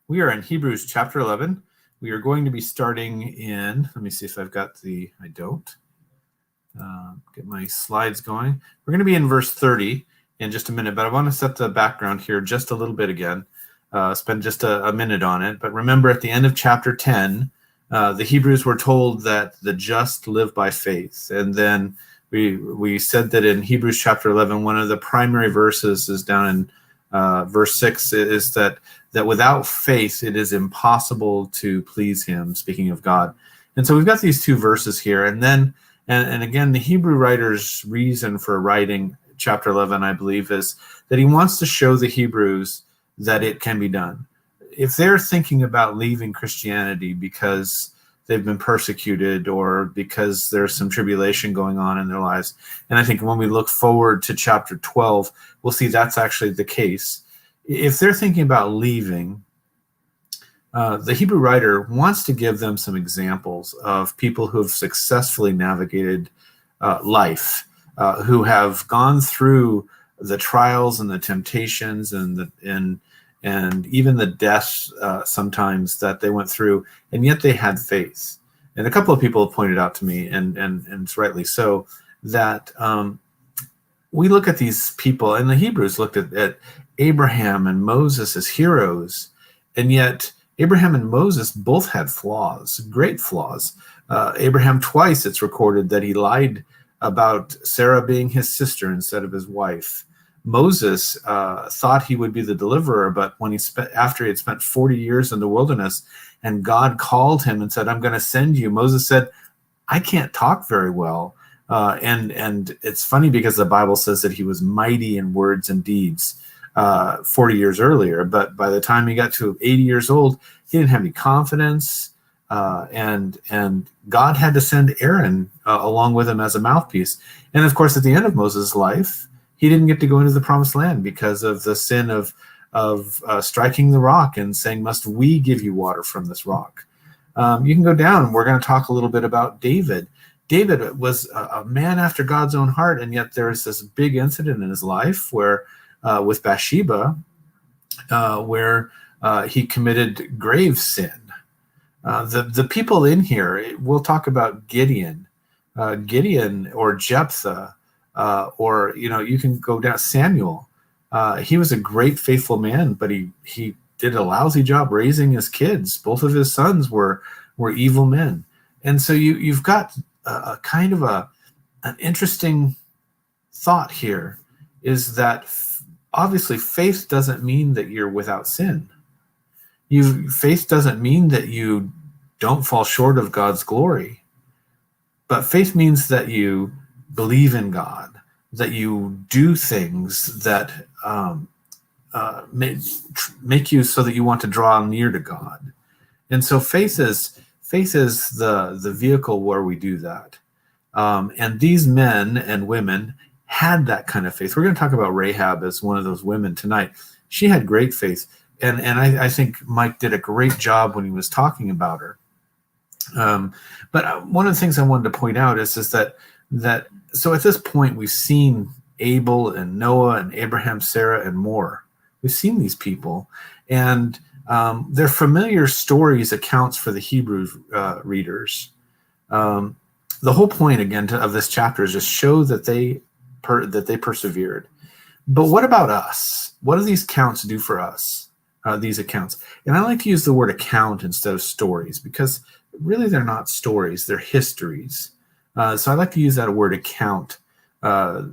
We are in Hebrews chapter 11. We are going to be starting in, let me see if I've got I don't. Get my slides going. We're going to be in verse 30 in just a minute, but I want to set the background here just a little bit again, spend just a minute on it. But remember, at the end of chapter 10, the Hebrews were told that the just live by faith. And then we said that in Hebrews chapter 11, one of the primary verses is down in verse 6, is that without faith, it is impossible to please him, speaking of God. And so we've got these two verses here. And then, and again, the Hebrew writer's reason for writing chapter 11, I believe, is that he wants to show the Hebrews that it can be done. If they're thinking about leaving Christianity because they've been persecuted or because there's some tribulation going on in their lives, and I think when we look forward to chapter 12, we'll see that's actually the case. If they're thinking about leaving, the Hebrew writer wants to give them some examples of people who have successfully navigated life, who have gone through the trials and the temptations and even the deaths sometimes that they went through, and yet they had faith. And a couple of people have pointed out to me, and rightly so, that we look at these people, and the Hebrews looked at Abraham and Moses as heroes, and yet Abraham and Moses both had flaws, great flaws. Abraham, twice it's recorded that he lied about Sarah being his sister instead of his wife. Moses thought he would be the deliverer, but when after he had spent 40 years in the wilderness and God called him and said, "I'm going to send you," Moses said, "I can't talk very well." And it's funny because the Bible says that he was mighty in words and deeds 40 years earlier, but by the time he got to 80 years old, he didn't have any confidence, and God had to send Aaron along with him as a mouthpiece. And of course, at the end of Moses' life, he didn't get to go into the promised land because of the sin of striking the rock and saying, "Must we give you water from this rock?" You can go down. We're going to talk a little bit about David. David was a man after God's own heart, and yet there is this big incident in his life where with Bathsheba, where he committed grave sin. The people in here, we'll talk about Gideon or Jephthah, or you can go down Samuel. He was a great faithful man, but he did a lousy job raising his kids. Both of his sons were evil men, and so you've got a kind of an interesting thought here, is that obviously faith doesn't mean that you're without sin. Faith doesn't mean that you don't fall short of God's glory, but faith means that you believe in God, that you do things that make you so that you want to draw near to God. And so faith is the vehicle where we do that. And these men and women had that kind of faith. We're going to talk about Rahab as one of those women tonight. She had great faith. And I think Mike did a great job when he was talking about her. But one of the things I wanted to point out is that so at this point, we've seen Abel and Noah and Abraham, Sarah, and more. We've seen these people, and their familiar stories accounts for the Hebrew readers. The whole point, again, of this chapter is just show that they persevered. But what about us? What do these accounts do for us? These accounts, and I like to use the word account instead of stories, because really they're not stories; they're histories. So I like to use that word account a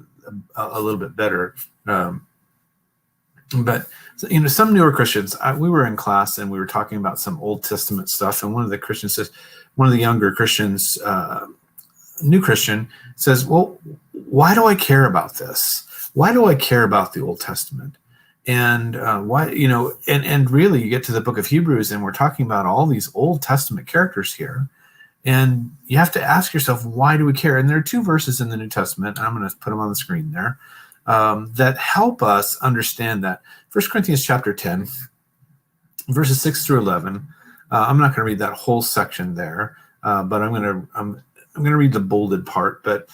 little bit better. But some newer Christians, we were in class and we were talking about some Old Testament stuff, and one of the younger Christians, new Christian, says, "Well, why do I care about this? Why do I care about the Old Testament?" And why, and really you get to the book of Hebrews and we're talking about all these Old Testament characters here. And you have to ask yourself, why do we care? And there are two verses in the New Testament, and I'm going to put them on the screen there, that help us understand that. 1 Corinthians chapter 10, verses 6 through 11. I'm not going to read that whole section there, but I'm going to read the bolded part. But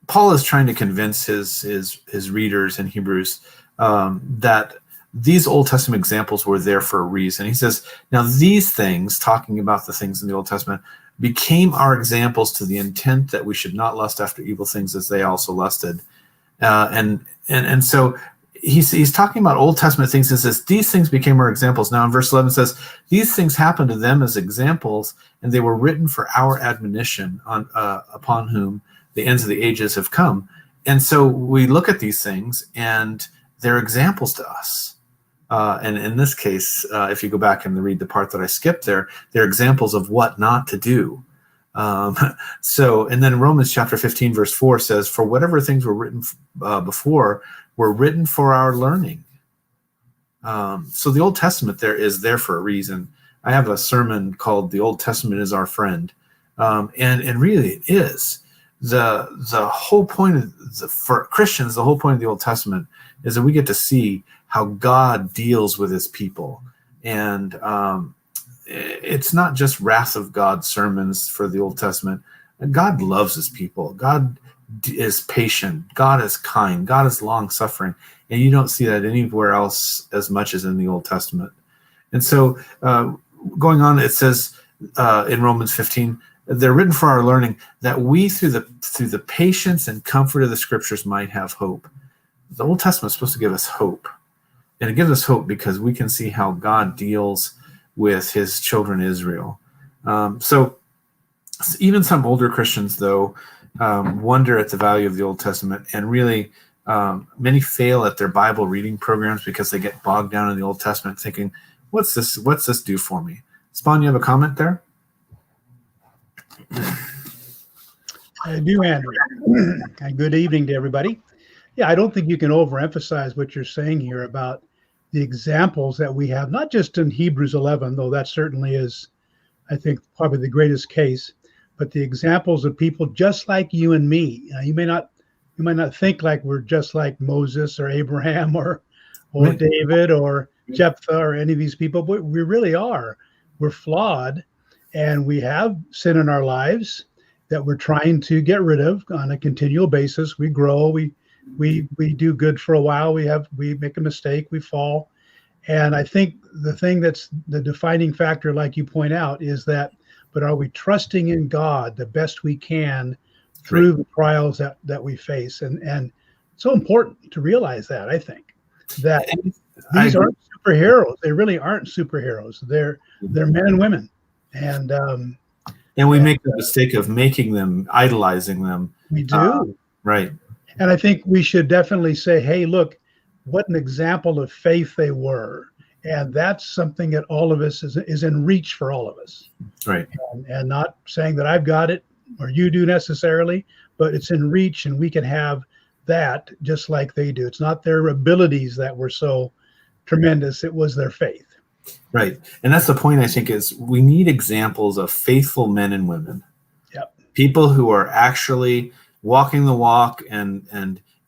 Paul is trying to convince his readers in Hebrews that these Old Testament examples were there for a reason. He says, now these things, talking about the things in the Old Testament, became our examples to the intent that we should not lust after evil things as they also lusted. And so he's talking about Old Testament things and says, these things became our examples. Now in verse 11 it says, these things happened to them as examples, and they were written for our admonition upon whom the ends of the ages have come. And so we look at these things and they're examples to us. And in this case, if you go back and read the part that I skipped there, they're examples of what not to do. And then Romans chapter 15, verse 4 says, for whatever things were written before were written for our learning. So the Old Testament is there for a reason. I have a sermon called The Old Testament is Our Friend. And really it is. The whole point for Christians, the whole point of the Old Testament is that we get to see how God deals with his people. And it's not just wrath of God sermons for the Old Testament. God loves his people. God is patient. God is kind. God is long-suffering. And you don't see that anywhere else as much as in the Old Testament. And so going on, it says in Romans 15, they're written for our learning, that we through the patience and comfort of the scriptures might have hope. The Old Testament is supposed to give us hope. And it gives us hope because we can see how God deals with his children Israel. So even some older Christians, though, wonder at the value of the Old Testament, and really many fail at their Bible reading programs because they get bogged down in the Old Testament thinking, what's this do for me? Spawn, you have a comment there? I do, Andrew. Good evening to everybody. Yeah, I don't think you can overemphasize what you're saying here about the examples that we have, not just in Hebrews 11, though that certainly is, I think, probably the greatest case, but the examples of people just like you and me. You might not think like we're just like Moses or Abraham or Right. David or Jephthah or any of these people, but we really are. We're flawed, and we have sin in our lives that we're trying to get rid of on a continual basis. We grow, we do good for a while, we make a mistake, we fall. And I think the thing that's the defining factor, like you point out, is that, but are we trusting in God the best we can through the trials that we face? And it's so important to realize that, I think, that these aren't superheroes. They really aren't superheroes. They're men and women. And we make the mistake of making them, idolizing them. We do. Right. And I think we should definitely say, hey, look, what an example of faith they were. And that's something that all of us is in reach for all of us. Right. And not saying that I've got it or you do necessarily, but it's in reach, and we can have that just like they do. It's not their abilities that were so tremendous. It was their faith. Right. And that's the point, I think, is we need examples of faithful men and women. Yep. People who are actually walking the walk and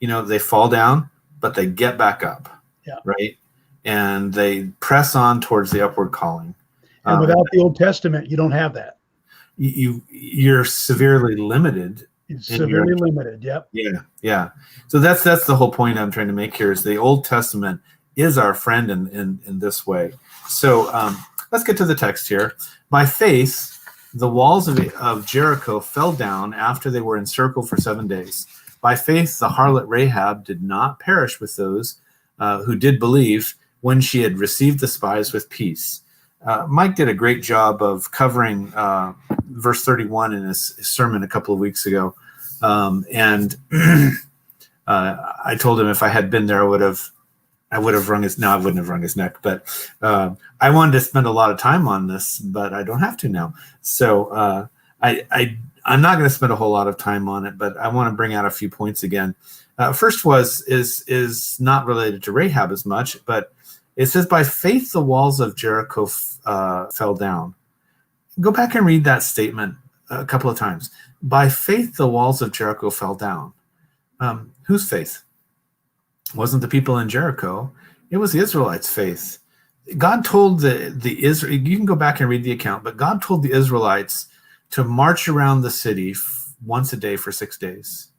they fall down, but they get back up. Yeah. Right. And they press on towards the upward calling. And without the Old Testament, you don't have that. You're severely limited. It's severely limited. Yep. Yeah. Yeah. So that's the whole point I'm trying to make here, is the Old Testament is our friend in this way. So let's get to the text here. By faith, the walls of Jericho fell down after they were encircled for 7 days. By faith, the harlot Rahab did not perish with those who did believe when she had received the spies with peace. Mike did a great job of covering verse 31 in his sermon a couple of weeks ago. And I told him if I had been there, I would have wrung his, no, I wouldn't have wrung his neck, but I wanted to spend a lot of time on this, but I don't have to now. So I'm not going to spend a whole lot of time on it, but I want to bring out a few points again. First is not related to Rahab as much, but it says, by faith, the walls of Jericho fell down. Go back and read that statement a couple of times. By faith, the walls of Jericho fell down. Whose faith? It wasn't the people in Jericho. It was the Israelites' faith. God told the Israel. You can go back and read the account, but God told the Israelites to march around the city once a day for 6 days.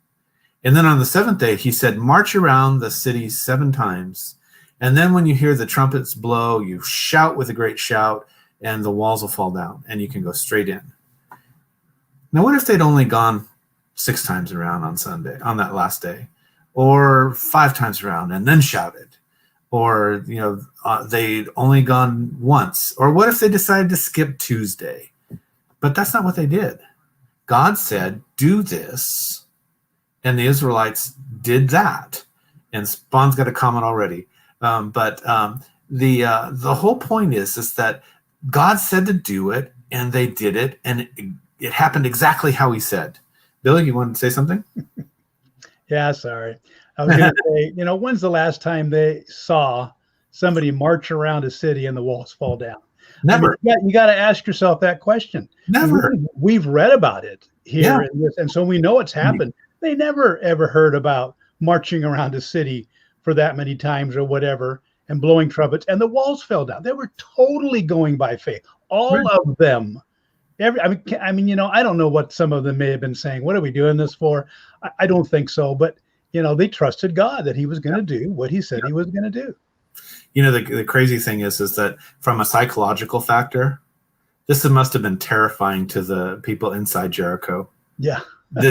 And then on the seventh day, he said, march around the city 7 times. And then when you hear the trumpets blow, you shout with a great shout, and the walls will fall down, and you can go straight in. Now, what if they'd only gone 6 times around on Sunday, on that last day, or 5 times around and then shouted? Or, they'd only gone once. Or what if they decided to skip Tuesday? But that's not what they did. God said, do this. And the Israelites did that. And Spawn's got a comment already. But the whole point is that God said to do it, and they did it, and it happened exactly how he said. Billy, you wanted to say something? Yeah, sorry. I was going to say, when's the last time they saw somebody march around a city and the walls fall down? Never. You got to ask yourself that question. Never. We've read about it here, in this, and so we know it's happened. They never, ever heard about marching around a city for that many times or whatever and blowing trumpets, and the walls fell down. They were totally going by faith. All of them. I don't know what some of them may have been saying. What are we doing this for? I don't think so. But, they trusted God that he was going to do what he said he was going to do. The crazy thing is that from a psychological factor, this must have been terrifying to the people inside Jericho. Yeah. They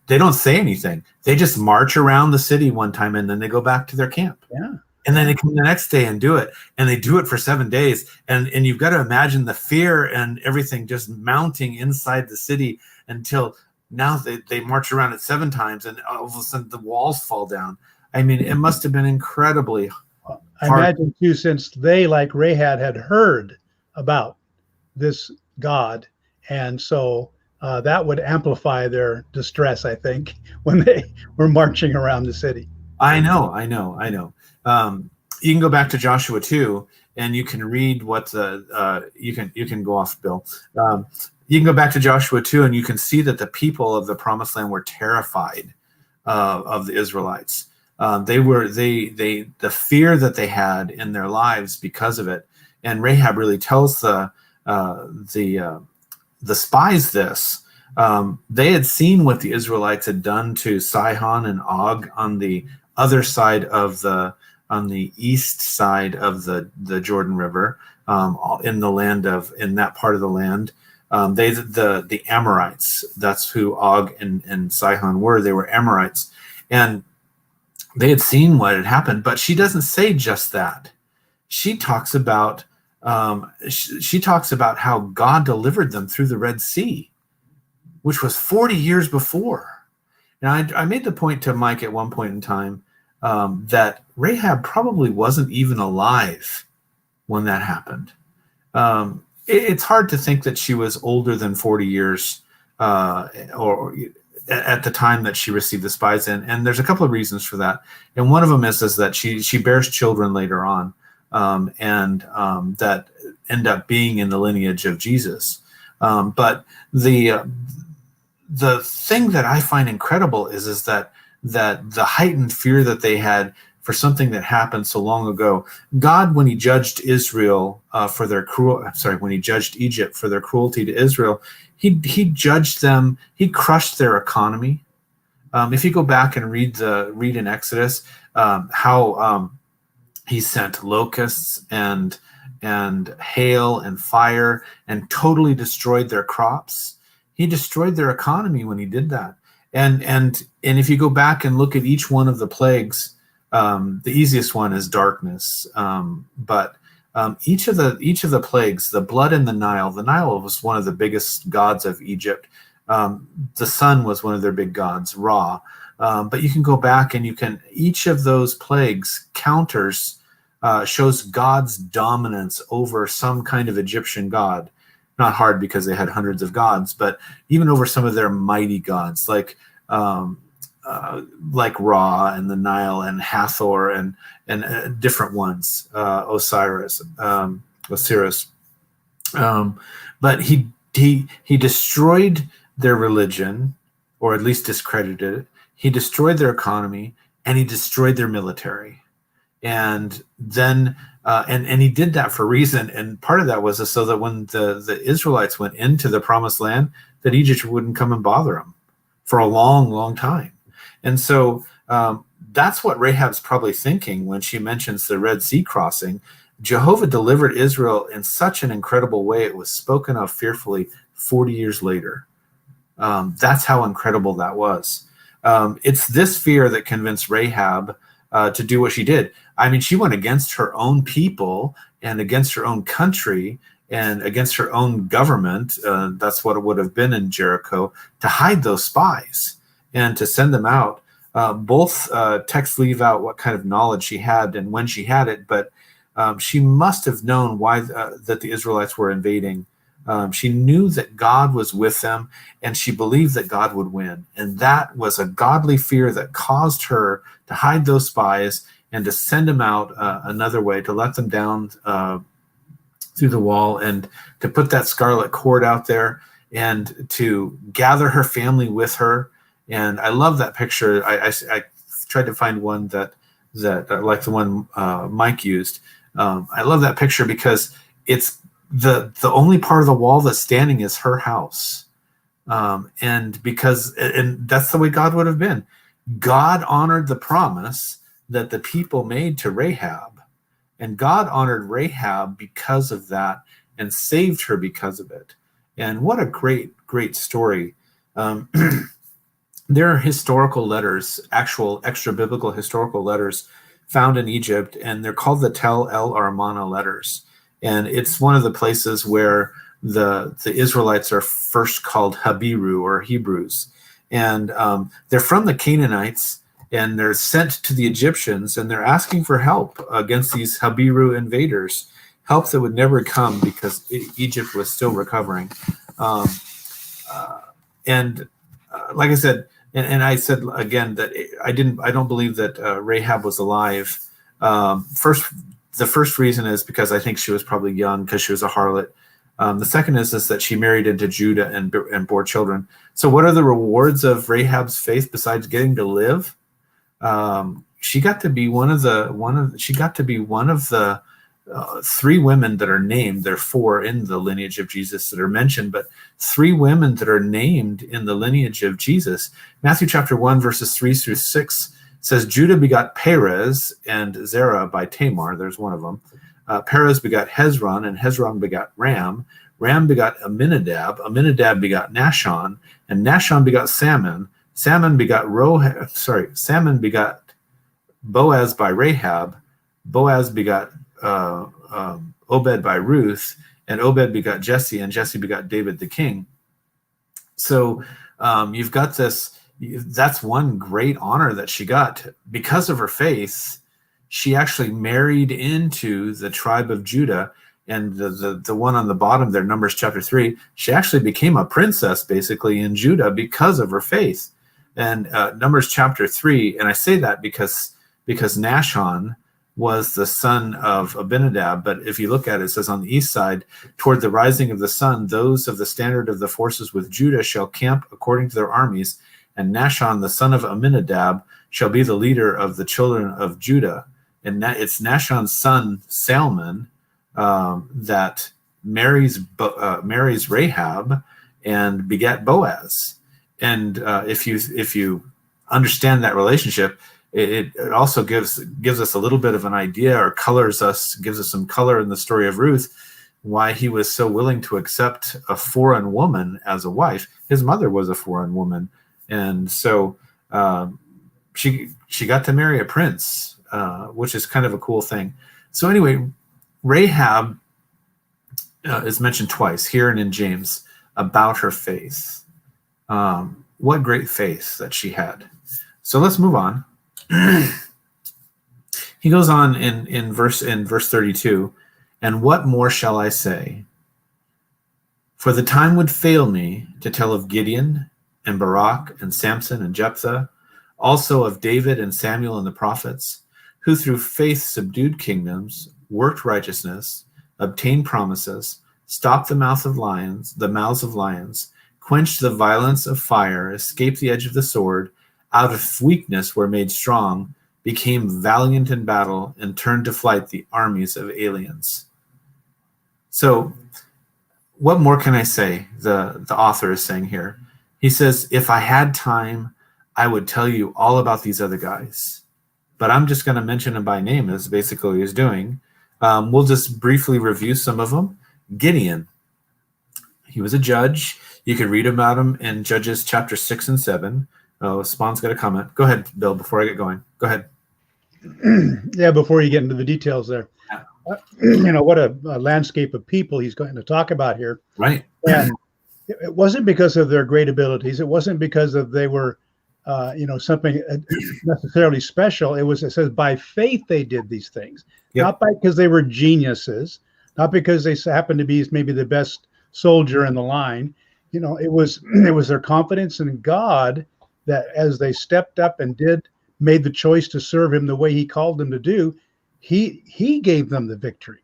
they don't say anything. They just march around the city one time and then they go back to their camp. Yeah. And then they come the next day and do it. And they do it for 7 days. And you've got to imagine the fear and everything just mounting inside the city until now they march around it 7 times and all of a sudden the walls fall down. I mean, it must have been incredibly hard. I imagine too, since they, like Rahab, had heard about this God. And so that would amplify their distress, I think, when they were marching around the city. I know. You can go back to Joshua 2, and you can read what you can go off, Bill. You can go back to Joshua 2, and you can see that the people of the Promised Land were terrified of the Israelites. The fear that they had in their lives because of it. And Rahab really tells the spies this. They had seen what the Israelites had done to Sihon and Og on the other side on the east side of the Jordan River, in that part of the land. The Amorites, that's who Og and Sihon were. They were Amorites, and they had seen what had happened. But she doesn't say just that. She talks about how God delivered them through the Red Sea, which was 40 years before. Now, I made the point to Mike at one point in time that Rahab probably wasn't even alive when that happened. It's hard to think that she was older than 40 years or at the time that she received the spies in. And there's a couple of reasons for that. And one of them is that she bears children later on that end up being in the lineage of Jesus. But the thing that I find incredible is that the heightened fear that they had for something that happened so long ago, God, when he judged when he judged Egypt for their cruelty to Israel, he judged them. He crushed their economy. If you go back and read in Exodus how he sent locusts and hail and fire and totally destroyed their crops. He destroyed their economy when he did that. And if you go back and look at each one of the plagues, the easiest one is darkness. But each of the plagues, the blood in the Nile was one of the biggest gods of Egypt. The sun was one of their big gods, Ra. But you can go back and each of those plagues shows God's dominance over some kind of Egyptian god. Not hard because they had hundreds of gods, but even over some of their mighty gods, like Ra and the Nile and Hathor and different ones, Osiris. But he destroyed their religion, or at least discredited it. He destroyed their economy, and he destroyed their military. And then and he did that for a reason, and part of that was so that when the Israelites went into the Promised Land, that Egypt wouldn't come and bother them for a long, long time. And so that's what Rahab's probably thinking when she mentions the Red Sea crossing. Jehovah delivered Israel in such an incredible way. It was spoken of fearfully 40 years later. That's how incredible that was. It's this fear that convinced Rahab to do what she did. I mean, she went against her own people and against her own country and against her own government. That's what it would have been in Jericho, to hide those spies and to send them out. Both texts leave out what kind of knowledge she had and when she had it, but she must have known why that the Israelites were invading. She knew that God was with them, and she believed that God would win. And that was a godly fear that caused her to hide those spies and to send them out another way, to let them down through the wall, and to put that scarlet cord out there, and to gather her family with her. And I love that picture. I tried to find one that like the one Mike used. I love that picture because it's the only part of the wall that's standing is her house. And that's the way God would have been. God honored the promise that the people made to Rahab, and God honored Rahab because of that and saved her because of it. And what a great story. There are historical letters, actual extra biblical historical letters found in Egypt, and they're called the Tel El Armana Letters. And it's one of the places where the Israelites are first called Habiru, or Hebrews. And they're from the Canaanites, and they're sent to the Egyptians, and they're asking for help against these Habiru invaders, help that would never come because Egypt was still recovering. Like I said, and I said again that I don't believe that Rahab was alive. The first reason is because I think she was probably young, because she was a harlot. The second is that she married into Judah and bore children. So what are the rewards of Rahab's faith besides getting to live? She got to be one of the three women that are named. There are four in the lineage of Jesus that are mentioned, but three women that are named in the lineage of Jesus. Matthew chapter 1, verses 3 through 6 says, Judah begot Perez and Zerah by Tamar. There's one of them. Perez begot Hezron, and Hezron begot Ram. Ram begot Aminadab. Aminadab begot Nahshon, and Nahshon begot Salmon. Salmon begot Boaz by Rahab. Boaz begot Obed by Ruth, and Obed begot Jesse, and Jesse begot David the king. So you've got this. That's one great honor that she got. Because of her faith, she actually married into the tribe of Judah. And the one on the bottom there, Numbers chapter 3, she actually became a princess basically in Judah because of her faith. And Numbers chapter 3, and I say that because Nahshon was the son of Abinadab, but if you look at it, it says on the east side, toward the rising of the sun, those of the standard of the forces with Judah shall camp according to their armies, and Nahshon, the son of Aminadab, shall be the leader of the children of Judah. And it's Nahshon's son Salmon that marries Rahab and begat Boaz. And if you understand that relationship, it also gives us a little bit of an idea, or gives us some color in the story of Ruth, why he was so willing to accept a foreign woman as a wife. His mother was a foreign woman, and so she got to marry a prince, which is kind of a cool thing. So anyway, Rahab is mentioned twice here and in James about her faith. What great faith that she had. So let's move on. He goes on in verse 32, and what more shall I say? For the time would fail me to tell of Gideon and Barak and Samson and Jephthah, also of David and Samuel and the prophets, who through faith subdued kingdoms, worked righteousness, obtained promises, stopped the mouths of lions, quenched the violence of fire, escaped the edge of the sword, out of weakness were made strong, became valiant in battle, and turned to flight the armies of aliens. So what more can I say? The author is saying here. He says, if I had time, I would tell you all about these other guys. but I'm just going to mention him by name. Is basically what he's doing. We'll just briefly review some of them. Gideon. He was a judge. You could read about him in Judges chapter 6 and 7. Oh, Spawn's got a comment. Go ahead, Bill, before I get going. Go ahead. Yeah, before you get into the details there. Yeah. What a landscape of people he's going to talk about here. Right. And it wasn't because of their great abilities. It wasn't because of they were, something necessarily special. It says by faith they did these things, not because they were geniuses, not because they happened to be maybe the best soldier in the line. It was their confidence in God that as they stepped up and made the choice to serve him the way he called them to do, he gave them the victory.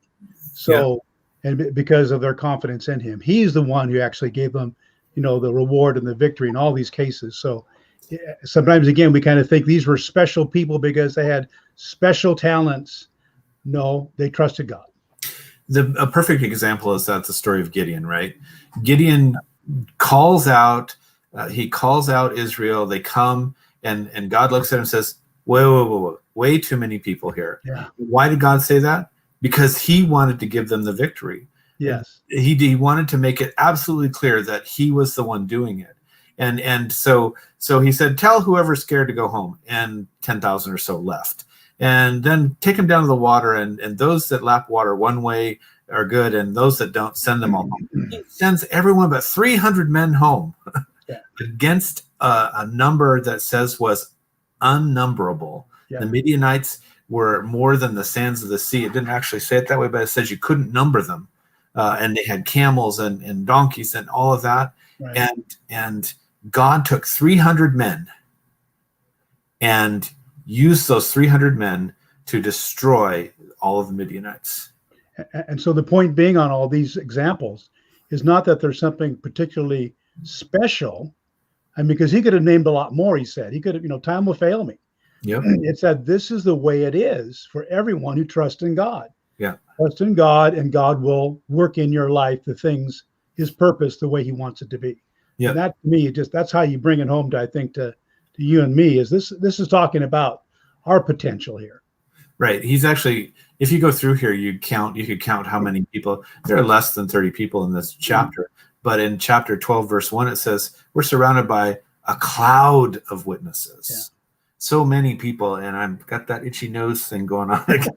So, and because of their confidence in him, he's the one who actually gave them, the reward and the victory in all these cases. So sometimes, again, we kind of think these were special people because they had special talents. No, they trusted God. A perfect example is that the story of Gideon, right? Gideon calls out, he calls out Israel. They come, and God looks at him and says, whoa, way too many people here. Yeah. Why did God say that? Because he wanted to give them the victory. Yes. He wanted to make it absolutely clear that he was the one doing it. And so he said, tell whoever's scared to go home, and 10,000 or so left. And then take them down to the water, and those that lap water one way are good, and those that don't, send them all home. He sends everyone but 300 men home against a number that says was unnumberable. The Midianites were more than the sands of the sea. It didn't actually say it that way, but it says you couldn't number them. And they had camels and donkeys and all of that. Right. And God took 300 men and used those 300 men to destroy all of the Midianites. And so the point being on all these examples is not that there's something particularly special. I mean, because he could have named a lot more, he said. He could have, time will fail me. Yep. It said this is the way it is for everyone who trusts in God. Yeah. Trust in God, and God will work in your life the things, his purpose, the way he wants it to be. Yeah. And that, to me, that's how you bring it home to, I think, to you and me, is this is talking about our potential here. Right. He's actually, if you go through here, you could count how many people. There are less than 30 people in this chapter. Mm-hmm. But in chapter 12, verse 1, it says, we're surrounded by a cloud of witnesses. Yeah. So many people, and I've got that itchy nose thing going on again.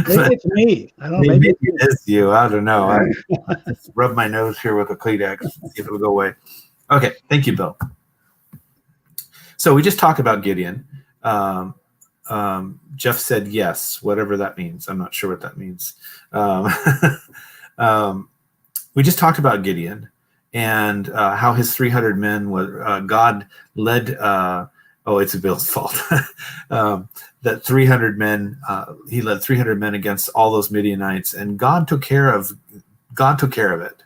Maybe it's me. I don't know. Maybe it is you. I don't know. I rub my nose here with a Kleenex, see if it'll go away. Okay. Thank you, Bill. So we just talked about Gideon. Jeff said yes, whatever that means. I'm not sure what that means. We just talked about Gideon and how his 300 men were, God led, it's Bill's fault. That 300 men, he led 300 men against all those Midianites, and God took care of it.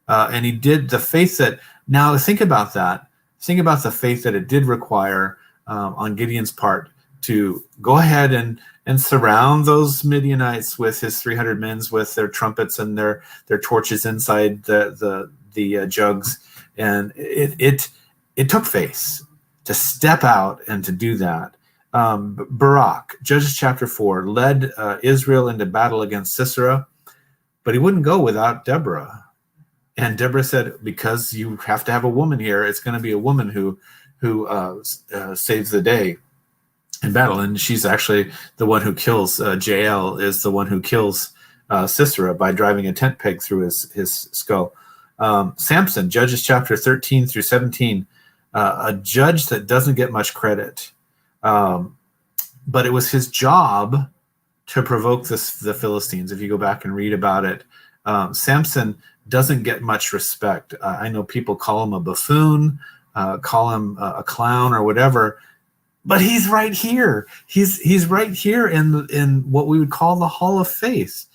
And he did the faith that, now think about that. Think about the faith that it did require on Gideon's part to go ahead and surround those Midianites with his 300 men with their trumpets and their torches inside the jugs. And it took faith to step out and to do that. Barak, Judges chapter 4, led Israel into battle against Sisera, but he wouldn't go without Deborah. And Deborah said, because you have to have a woman here, it's going to be a woman who saves the day in battle. And she's actually the one who kills, Jael is the one who kills Sisera by driving a tent peg through his skull. Samson, Judges chapter 13 through 17, a judge that doesn't get much credit. But it was his job to provoke the Philistines. If you go back and read about it, Samson doesn't get much respect. I know people call him a buffoon, call him a clown or whatever, but he's right here. He's right here in what we would call the Hall of Faith.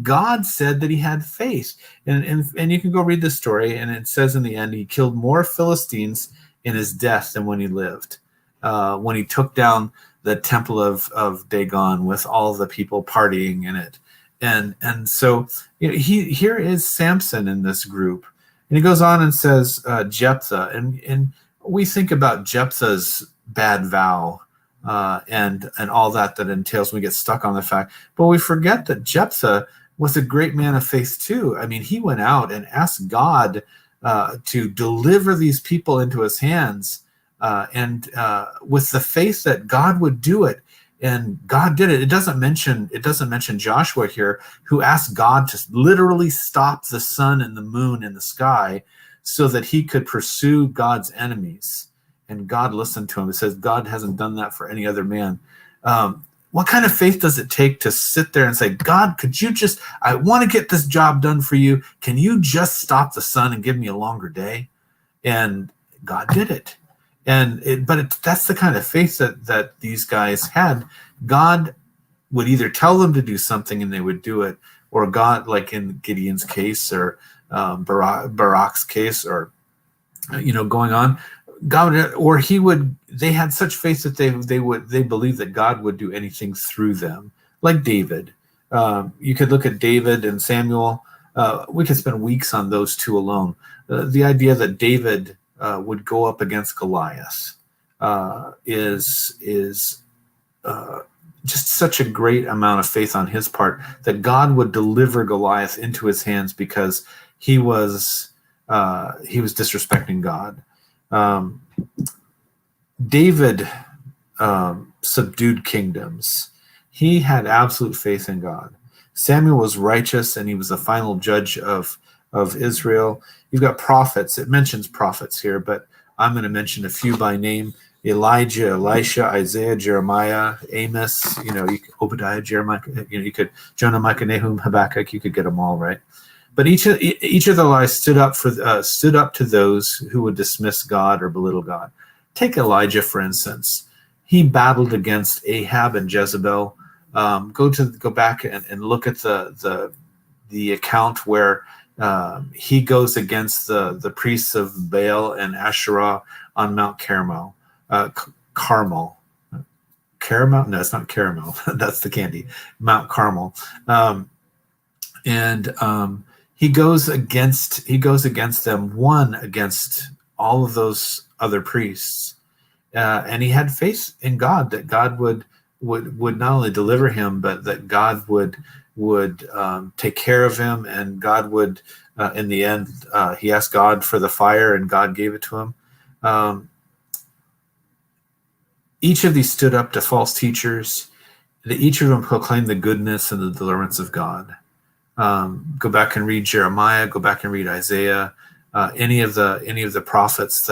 God said that he had faith, and you can go read the story, and it says in the end he killed more Philistines in his death than when he lived. When he took down the temple of Dagon with all the people partying in it. And so here is Samson in this group. And he goes on and says Jephthah. And we think about Jephthah's bad vow and all that entails. We get stuck on the fact, but we forget that Jephthah was a great man of faith too. I mean, he went out and asked God to deliver these people into his hands, and with the faith that God would do it. And God did it. It doesn't mention Joshua here, who asked God to literally stop the sun and the moon in the sky so that he could pursue God's enemies. And God listened to him. It says God hasn't done that for any other man. What kind of faith does it take to sit there and say, God, I want to get this job done for you. Can you just stop the sun and give me a longer day? And God did it. That's the kind of faith that these guys had. God would either tell them to do something and they would do it, or God, like in Gideon's case or Barak's case, or going on, God, or they had such faith that they believed that God would do anything through them, like David. You could look at David and Samuel. We could spend weeks on those two alone. The idea that David would go up against Goliath is just such a great amount of faith on his part, that God would deliver Goliath into his hands because he was disrespecting God. David subdued kingdoms. He had absolute faith in God. Samuel was righteous, and he was the final judge of Israel. You've got prophets. It mentions prophets here, but I'm going to mention a few by name: Elijah, Elisha, Isaiah, Jeremiah, Amos. Obadiah, Jeremiah. You could Jonah, Micah, Nahum, Habakkuk. You could get them all right. But each of the lies stood up to those who would dismiss God or belittle God. Take Elijah, for instance. He battled against Ahab and Jezebel. Go back and look at the account where he goes against the priests of Baal and Asherah on Mount Carmel. Carmel. Caramel? No, it's not caramel. That's the candy. Mount Carmel. He goes against them, one against all of those other priests, and he had faith in God that God would not only deliver him, but that God would take care of him, and God would, in the end, he asked God for the fire, and God gave it to him. Each of these stood up to false teachers. Each of them proclaimed the goodness and the deliverance of God. Go back and read Jeremiah. Go back and read Isaiah. Any of the prophets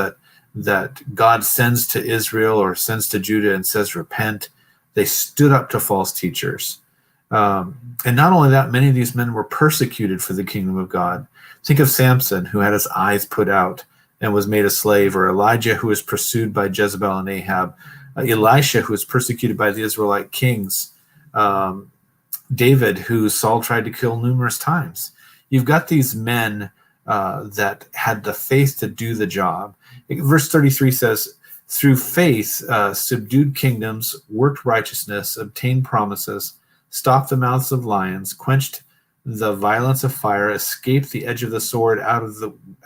that God sends to Israel or sends to Judah and says repent, they stood up to false teachers. And not only that, many of these men were persecuted for the kingdom of God. Think of Samson, who had his eyes put out and was made a slave, or Elijah, who was pursued by Jezebel and Ahab, Elisha, who was persecuted by the Israelite kings, David, who Saul tried to kill numerous times. You've got these men that had the faith to do the job. Verse 33 says, through faith, subdued kingdoms, worked righteousness, obtained promises, stopped the mouths of lions, quenched the violence of fire, escaped the edge of the sword, out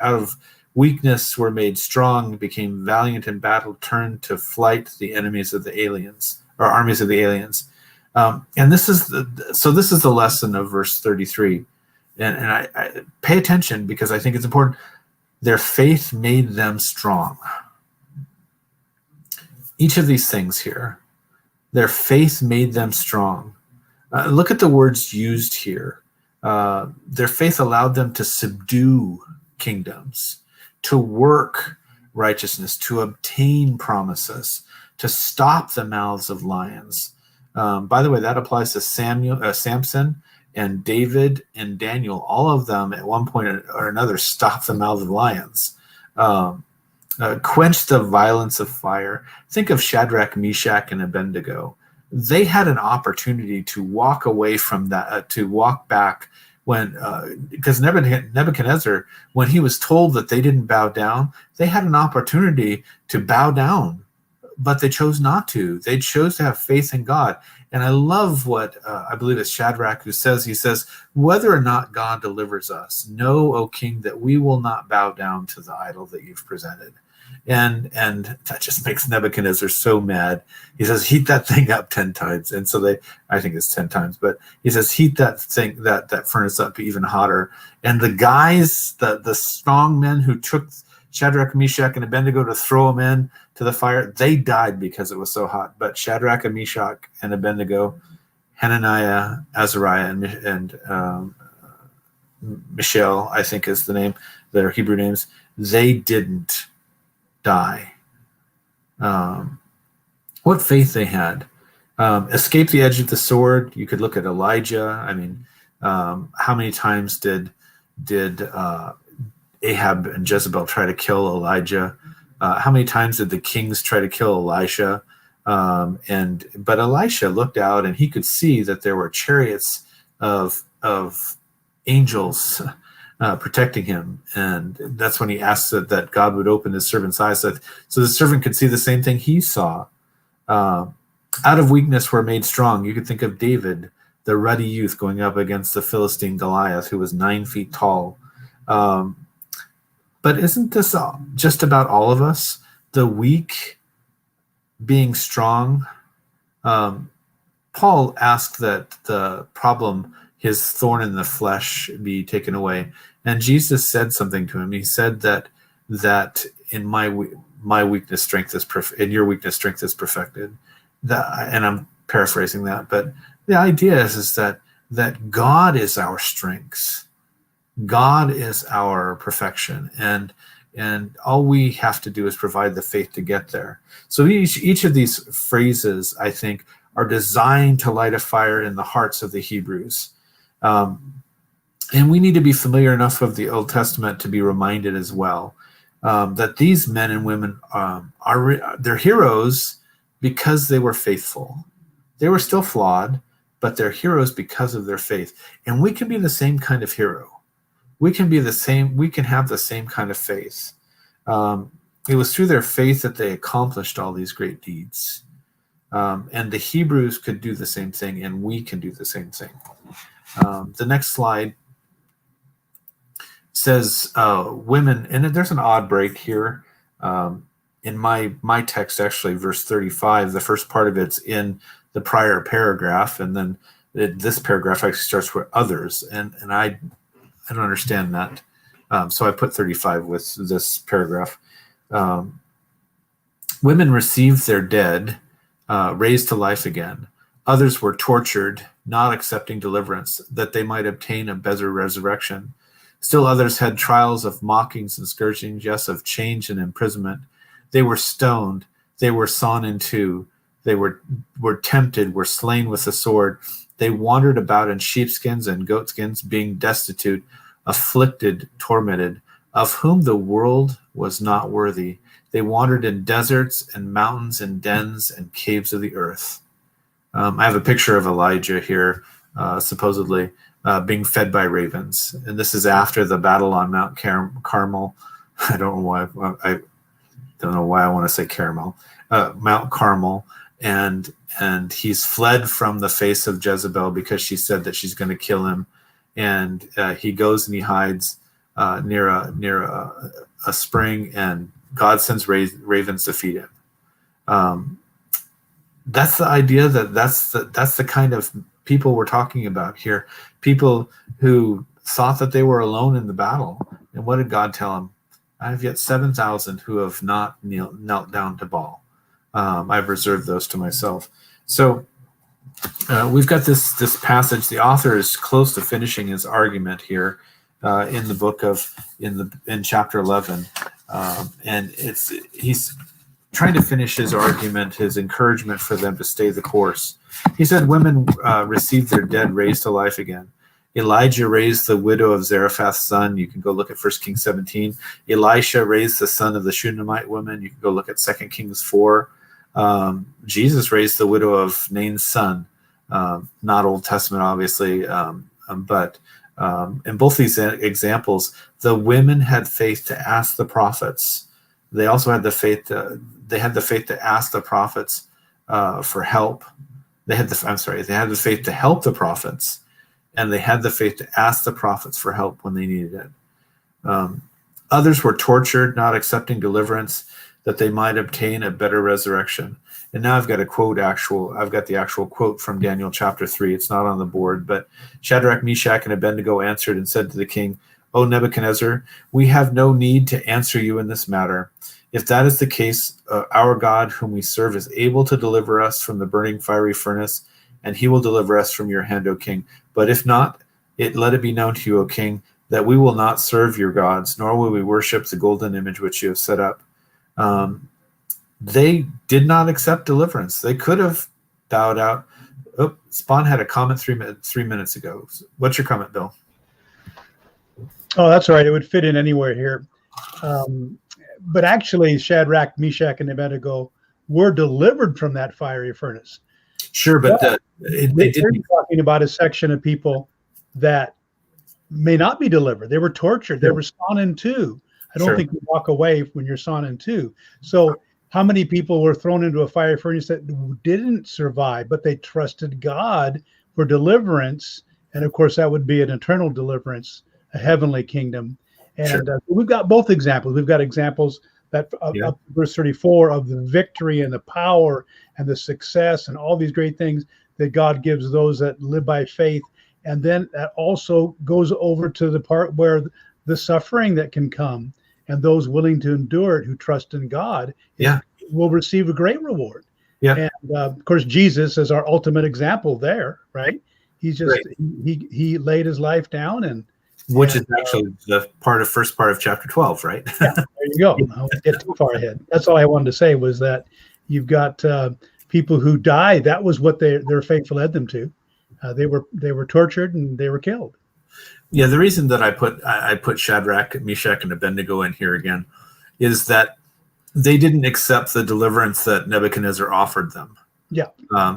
of weakness were made strong, became valiant in battle, turned to flight the enemies of the aliens, or armies of the aliens. And this is the lesson of verse 33. And I pay attention, because I think it's important. Their faith made them strong. Each of these things here, their faith made them strong. Look at the words used here. Their faith allowed them to subdue kingdoms, to work righteousness, to obtain promises, to stop the mouths of lions. By the way, that applies to Samson and David and Daniel. All of them at one point or another stopped the mouths of lions, quenched the violence of fire. Think of Shadrach, Meshach, and Abednego. They had an opportunity to walk away from that, to walk back because Nebuchadnezzar, when he was told that they didn't bow down, they had an opportunity to bow down, but they chose not to. They chose to have faith in God. And I love what I believe it's Shadrach who says. He says, whether or not God delivers us, know, O king, that we will not bow down to the idol that you've presented. And that just makes Nebuchadnezzar so mad. He says, heat that thing up 10 times. And so I think it's 10 times, but he says, heat that thing, that furnace up even hotter. And the guys, the strong men who took Shadrach, Meshach, and Abednego to throw them in to the fire, they died because it was so hot. But Shadrach and Meshach and Abednego, Hananiah, Azariah, and Mishael, I think is the name, their Hebrew names, they didn't die. What faith they had. Escape the edge of the sword. You could look at Elijah. I mean, how many times did Ahab and Jezebel try to kill Elijah? How many times did the kings try to kill Elisha? But Elisha looked out and he could see that there were chariots of angels protecting him, and that's when he asked that God would open his servant's eyes, so the servant could see the same thing he saw. Out of weakness we're made strong. You could think of David, the ruddy youth, going up against the Philistine Goliath, who was 9 feet tall. But isn't this just about all of us? The weak being strong. Paul asked that the problem, his thorn in the flesh, be taken away. And Jesus said something to him. He said that in my weakness, strength is in your weakness, strength is perfected. And I'm paraphrasing that, but the idea is that God is our strength. God is our perfection, and all we have to do is provide the faith to get there. So each of these phrases, I think, are designed to light a fire in the hearts of the Hebrews. And we need to be familiar enough of the Old Testament to be reminded as well that these men and women they're heroes because they were faithful. They were still flawed, but they're heroes because of their faith. And we can be the same kind of hero. We can have the same kind of faith. It was through their faith that they accomplished all these great deeds. And the Hebrews could do the same thing, and we can do the same thing. The next slide says women, and there's an odd break here. In my text, actually, verse 35, the first part of it's in the prior paragraph, and then this paragraph actually starts with others, and I don't understand that. So I put 35 with this paragraph. Women received their dead, raised to life again. Others were tortured, not accepting deliverance, that they might obtain a better resurrection. Still others had trials of mockings and scourgings, yes, of chains and imprisonment. They were stoned, they were sawn in two, they were tempted, were slain with the sword. They wandered about in sheepskins and goatskins, being destitute, afflicted, tormented, of whom the world was not worthy. They wandered in deserts and mountains and dens and caves of the earth. I have a picture of Elijah here, supposedly being fed by ravens. And this is after the battle on Mount Carmel. I don't know why I want to say Carmel. Mount Carmel. And he's fled from the face of Jezebel because she said that she's going to kill him. And he goes and he hides near a spring, and God sends ravens to feed him. That's the idea that's the kind of people we're talking about here. People who thought that they were alone in the battle. And what did God tell them? I have yet 7,000 who have not knelt down to Baal. I've reserved those to myself. So we've got this passage. The author is close to finishing his argument here in the book in chapter 11, and he's trying to finish his argument, his encouragement for them to stay the course. He said, women received their dead raised to life again. Elijah raised the widow of Zarephath's son. You can go look at 1 Kings 17. Elisha raised the son of the Shunammite woman. You can go look at 2 Kings 4. Jesus raised the widow of Nain's son. Not Old Testament, obviously, but in both these examples, the women had faith to ask the prophets. They also had the faith to ask the prophets for help. They had the faith to help the prophets, and they had the faith to ask the prophets for help when they needed it. Others were tortured, not accepting deliverance, that they might obtain a better resurrection. And now I've got the actual quote from Daniel chapter 3. It's not on the board, but Shadrach, Meshach, and Abednego answered and said to the king, O Nebuchadnezzar, we have no need to answer you in this matter. If that is the case, our God, whom we serve, is able to deliver us from the burning fiery furnace, and he will deliver us from your hand, O king. But if not, let it be known to you, O king, that we will not serve your gods, nor will we worship the golden image which you have set up. They did not accept deliverance. They could have bowed out. Oh, Spawn had a comment 3 minutes ago. What's your comment, Bill? Oh, that's all right. It would fit in anywhere here. But actually, Shadrach, Meshach, and Abednego were delivered from that fiery furnace. Sure, but they didn't. Talking about a section of people that may not be delivered. They were tortured. They were sawn in two. I don't think you walk away when you're sawn in two. So how many people were thrown into a fiery furnace that didn't survive, but they trusted God for deliverance? And of course, that would be an eternal deliverance, a heavenly kingdom. And we've got both examples. We've got examples that up to verse 34 of the victory and the power and the success and all these great things that God gives those that live by faith. And then that also goes over to the part where the suffering that can come, and those willing to endure it who trust in God will receive a great reward. And of course, Jesus is our ultimate example there, right? He's just he laid his life down, and which is actually the first part of chapter 12, right? There you go. I won't get too far ahead. That's all I wanted to say, was that you've got people who died. That was what their faith led them to. They were tortured and they were killed. Yeah, the reason that I put Shadrach, Meshach, and Abednego in here again is that they didn't accept the deliverance that Nebuchadnezzar offered them. Yeah,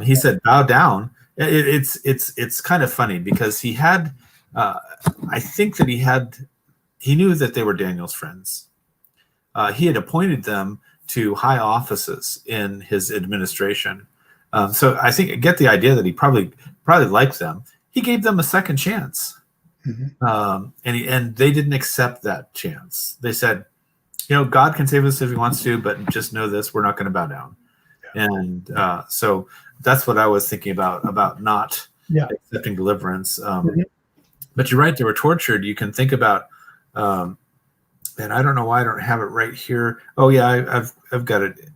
he said, "Bow down." It's kind of funny because he had. I think that he knew that they were Daniel's friends. He had appointed them to high offices in his administration. So I think I get the idea that he probably liked them. He gave them a second chance. And they didn't accept that chance. They said, God can save us if he wants to, but just know this, we're not going to bow down. And so that's what I was thinking about not accepting deliverance. But you're right, they were tortured. You can think about, and I don't know why I don't have it right here. Oh yeah, I've got it.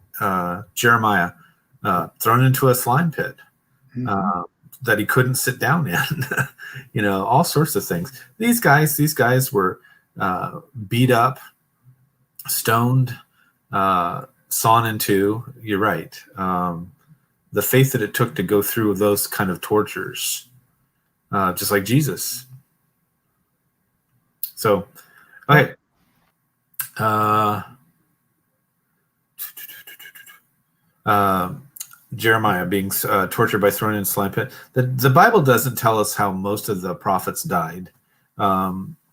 Jeremiah thrown into a slime pit that he couldn't sit down in. All sorts of things. These guys were beat up, stoned, sawn in two. You're right. The faith that it took to go through those kind of tortures, just like Jesus. So, okay. Jeremiah being tortured by thrown in a slime pit. The Bible doesn't tell us how most of the prophets died.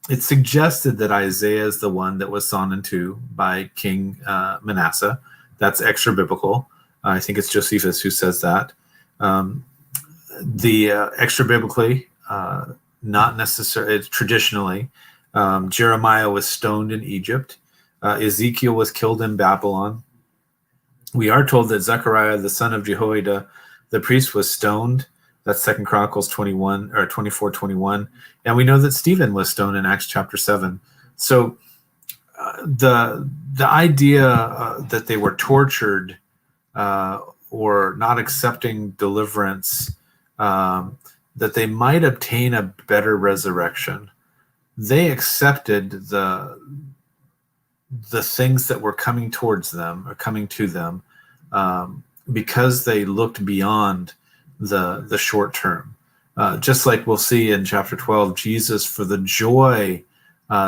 It suggested that Isaiah is the one that was sawn in two by King Manasseh. That's extra biblical. I think it's Josephus who says that. The extra biblically, not necessarily traditionally, Jeremiah was stoned in Egypt. Ezekiel was killed in Babylon. We are told that Zechariah, the son of Jehoiada, the priest, was stoned. That's 2 Chronicles 21 or 24:21, and we know that Stephen was stoned in Acts chapter 7. So the idea that they were tortured or not accepting deliverance, that they might obtain a better resurrection, they accepted the things that were coming towards them or coming to them because they looked beyond the short term. Just like we'll see in chapter 12, Jesus, for the joy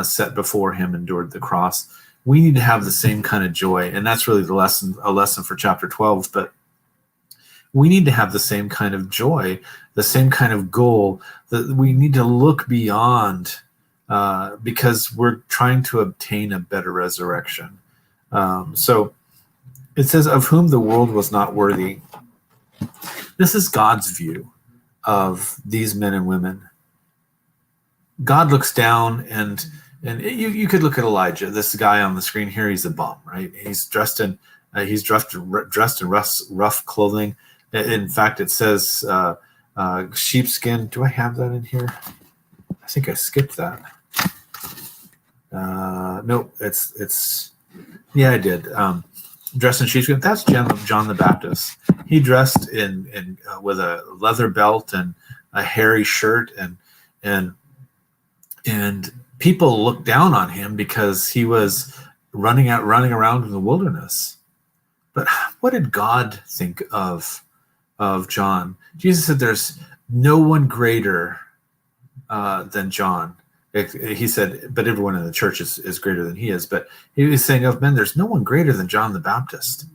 set before him, endured the cross. We need to have the same kind of joy, and that's really a lesson for chapter 12. But we need to have the same kind of joy, the same kind of goal, that we need to look beyond because we're trying to obtain a better resurrection. So it says, of whom the world was not worthy. This is God's view of these men and women. God looks down, and And you could look at Elijah. This guy on the screen here, he's a bum, right? He's dressed in rough clothing. In fact, it says sheepskin. Do I have that in here? I think I skipped that. No, it's yeah, I did. Dressed in sheepskin. That's John the Baptist. He dressed in with a leather belt and a hairy shirt, and people looked down on him because he was running around in the wilderness. But what did God think of John? Jesus said, "There's no one greater than John." He said, but everyone in the church is greater than he is. But he was saying of men, there's no one greater than John the Baptist.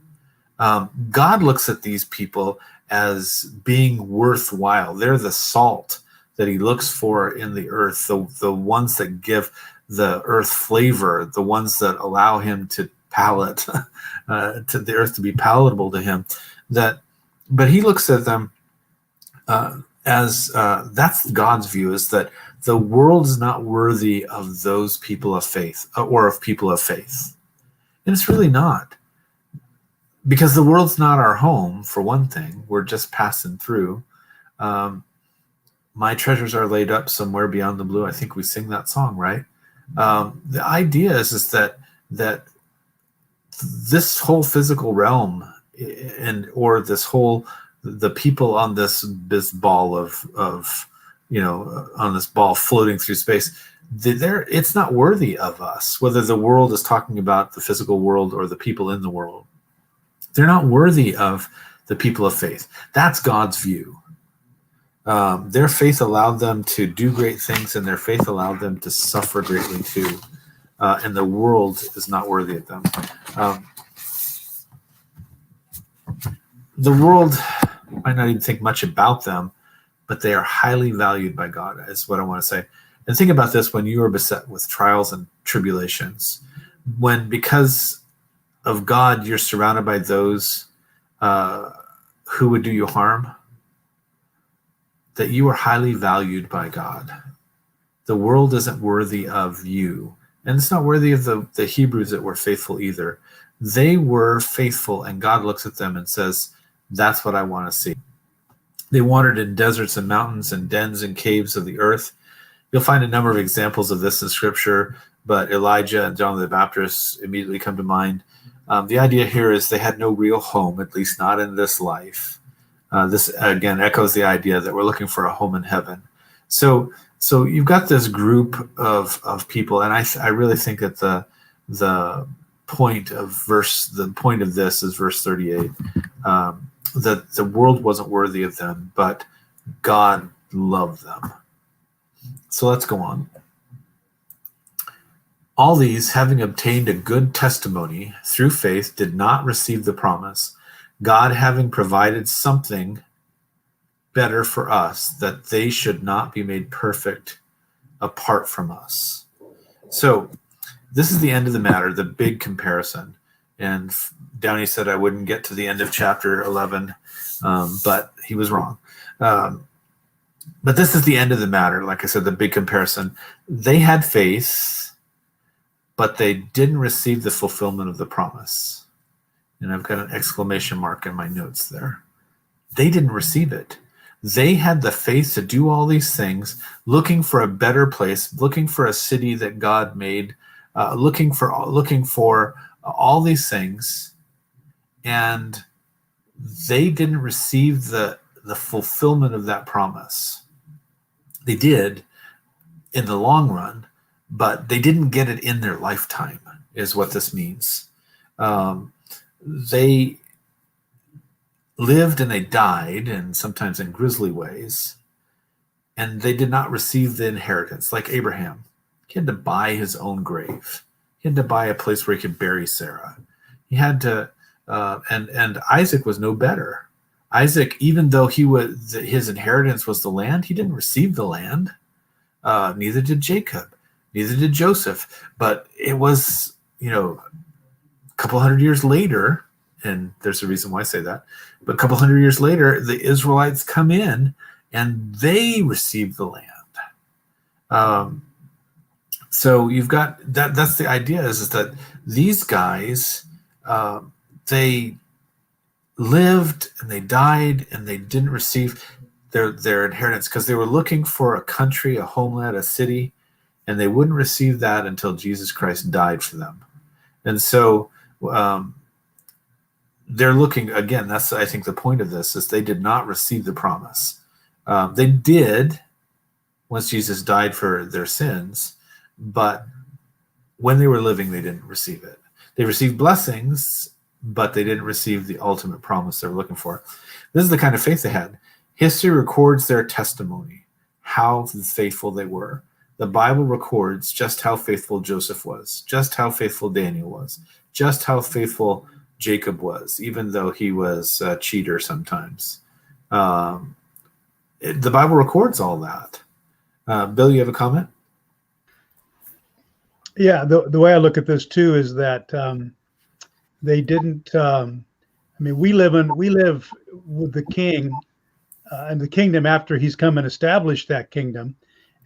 God looks at these people as being worthwhile. They're the salt that he looks for in the earth, the ones that give the earth flavor, the ones that allow him to palate, to the earth to be palatable to him. But he looks at them as that's God's view, is that the world is not worthy of those people of faith, or of people of faith. And it's really not. Because the world's not our home, for one thing. We're just passing through. My treasures are laid up somewhere beyond the blue. I think we sing that song, right? The idea is that this whole physical realm, or the people on this ball of on this ball floating through space, it's not worthy of us. Whether the world is talking about the physical world or the people in the world, they're not worthy of the people of faith. That's God's view. Their faith allowed them to do great things, and their faith allowed them to suffer greatly too. And the world is not worthy of them. The world might not even think much about them, but they are highly valued by God, is what I want to say. And think about this: when you are beset with trials and tribulations, when because of God you're surrounded by those who would do you harm, that you are highly valued by God. The world isn't worthy of you. And it's not worthy of the Hebrews that were faithful either. They were faithful, and God looks at them and says, that's what I want to see. They wandered in deserts and mountains and dens and caves of the earth. You'll find a number of examples of this in Scripture, but Elijah and John the Baptist immediately come to mind. The idea here is they had no real home, at least not in this life. This, again, echoes the idea that we're looking for a home in heaven. So you've got this group of people, and I really think that the point of this is verse 38, that the world wasn't worthy of them, but God loved them. So let's go on. All these, having obtained a good testimony through faith, did not receive the promise, God having provided something better for us, that they should not be made perfect apart from us. So this is the end of the matter, the big comparison. And Downey said I wouldn't get to the end of chapter 11, but he was wrong. But this is the end of the matter. Like I said, the big comparison. They had faith, but they didn't receive the fulfillment of the promise. And I've got an exclamation mark in my notes there. They didn't receive it. They had the faith to do all these things, looking for a better place, looking for a city that God made, looking for all these things, and they didn't receive the fulfillment of that promise. They did in the long run, but they didn't get it in their lifetime, is what this means. They lived and they died, and sometimes in grisly ways, and they did not receive the inheritance. Like Abraham, he had to buy his own grave. He had to buy a place where he could bury Sarah. He had to, and Isaac was no better. Isaac, even though his inheritance was the land, he didn't receive the land. Neither did Jacob. Neither did Joseph. But it was, a couple hundred years later, and there's a reason why I say that, but a couple hundred years later, the Israelites come in and they receive the land. So you've got that. That's the idea is that these guys, they lived and they died and they didn't receive their inheritance because they were looking for a country, a homeland, a city, and they wouldn't receive that until Jesus Christ died for them. And so they're looking again. That's, I think, the point of this is they did not receive the promise. They did once Jesus died for their sins, but when they were living, they didn't receive it. They received blessings, but they didn't receive the ultimate promise they were looking for. This is the kind of faith they had. History records their testimony, how faithful they were. The Bible records just how faithful Joseph was, just how faithful Daniel was, just how faithful Jacob was, even though he was a cheater sometimes. The Bible records all that. Bill, you have a comment? Yeah, the way I look at this too is that they didn't. We live with the king and the kingdom after he's come and established that kingdom,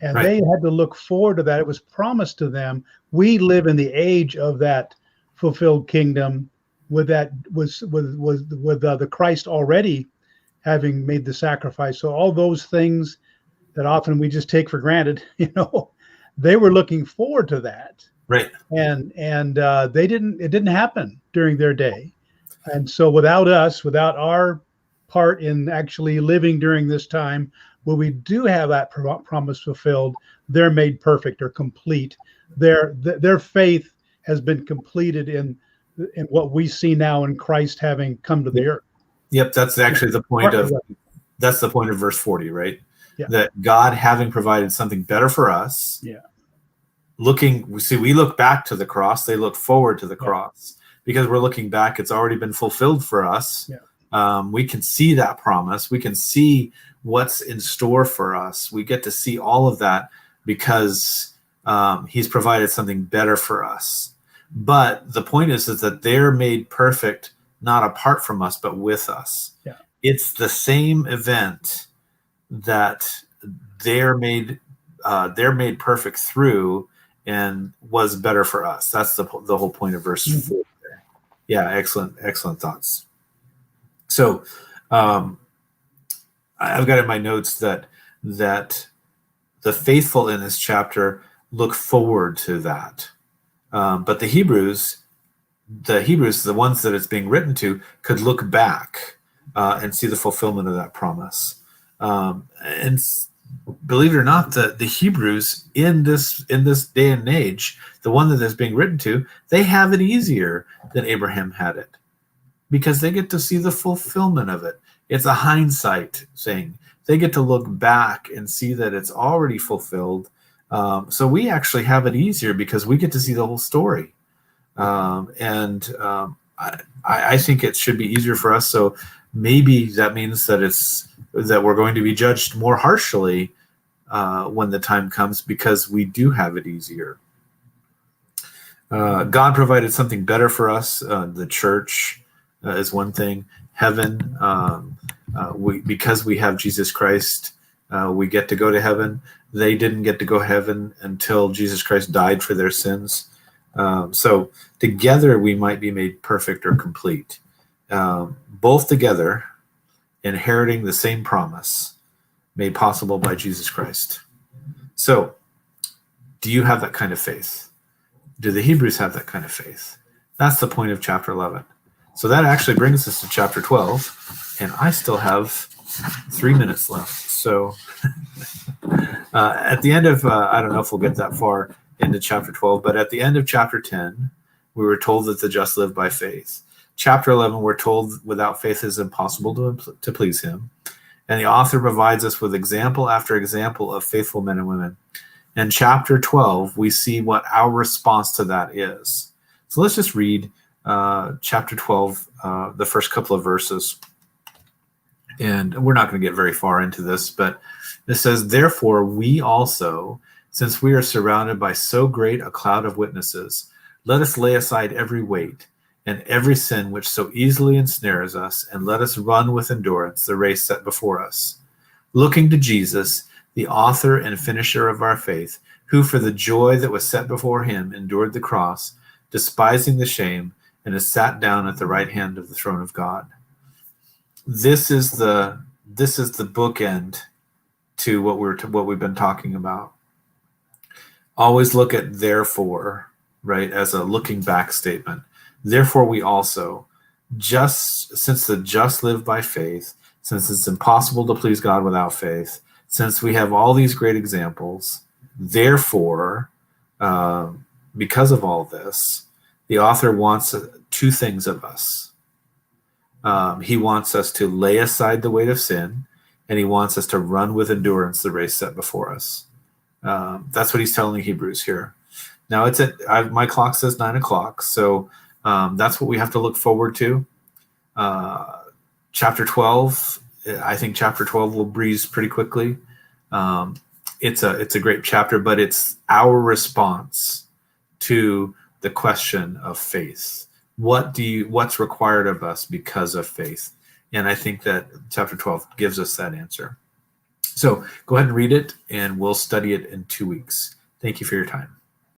and Right. they had to look forward to that. It was promised to them. We live in the age of that fulfilled kingdom, with that with the Christ already having made the sacrifice. So all those things that often we just take for granted, they were looking forward to that. Right. And they didn't. It didn't happen during their day, and so without us, without our part in actually living during this time, where we do have that promise fulfilled, they're made perfect or complete. Their faith has been completed in what we see now in Christ having come to the earth. Yep, that's actually the point of verse 40, right? Yeah. That God having provided something better for us. Yeah. We look back to the cross, they look forward to the cross. Because we're looking back, it's already been fulfilled for us. Yeah. We can see that promise. We can see what's in store for us. We get to see all of that because he's provided something better for us. But the point is that they're made perfect, not apart from us, but with us. Yeah. It's the same event that they're made perfect through and was better for us. That's the whole point of verse 4 there. Yeah, excellent thoughts. So I've got in my notes that the faithful in this chapter look forward to that. But the Hebrews, the ones that it's being written to, could look back and see the fulfillment of that promise. And believe it or not, the Hebrews in this day and age, the one that is being written to, they have it easier than Abraham had it because they get to see the fulfillment of it. It's a hindsight thing. They get to look back and see that it's already fulfilled. So we actually have it easier because we get to see the whole story. I think it should be easier for us. So maybe that means that we're going to be judged more harshly when the time comes because we do have it easier. God provided something better for us. The church is one thing. Heaven, because we have Jesus Christ, we get to go to heaven. They didn't get to go to heaven until Jesus Christ died for their sins. So together we might be made perfect or complete. Both together, inheriting the same promise made possible by Jesus Christ. So, do you have that kind of faith? Do the Hebrews have that kind of faith? That's the point of chapter 11. So that actually brings us to chapter 12, and I still have 3 minutes left. So at the end of, I don't know if we'll get that far into chapter 12, but at the end of chapter 10, we were told that the just live by faith. Chapter 11, we're told without faith it is impossible to please him. And the author provides us with example after example of faithful men and women. In chapter 12, we see what our response to that is. So let's just read chapter 12, the first couple of verses. And we're not going to get very far into this, but it says, "Therefore we also, since we are surrounded by so great a cloud of witnesses, let us lay aside every weight and every sin which so easily ensnares us, and let us run with endurance the race set before us, looking to Jesus, the author and finisher of our faith, who for the joy that was set before him endured the cross, despising the shame, and has sat down at the right hand of the throne of God. This is the bookend to what we've been talking about. Always look at therefore, right, as a looking back statement. Therefore we also, since the just live by faith, since it's impossible to please God without faith, since we have all these great examples, therefore, because of all this, the author wants two things of us. He wants us to lay aside the weight of sin, and he wants us to run with endurance the race set before us. That's what he's telling the Hebrews here. Now it's my clock says 9 o'clock, so that's what we have to look forward to. Chapter 12, I think chapter 12 will breeze pretty quickly. It's a great chapter, but it's our response to the question of faith. What's required of us because of faith? And I think that chapter 12 gives us that answer. So go ahead and read it, and we'll study it in 2 weeks. Thank you for your time.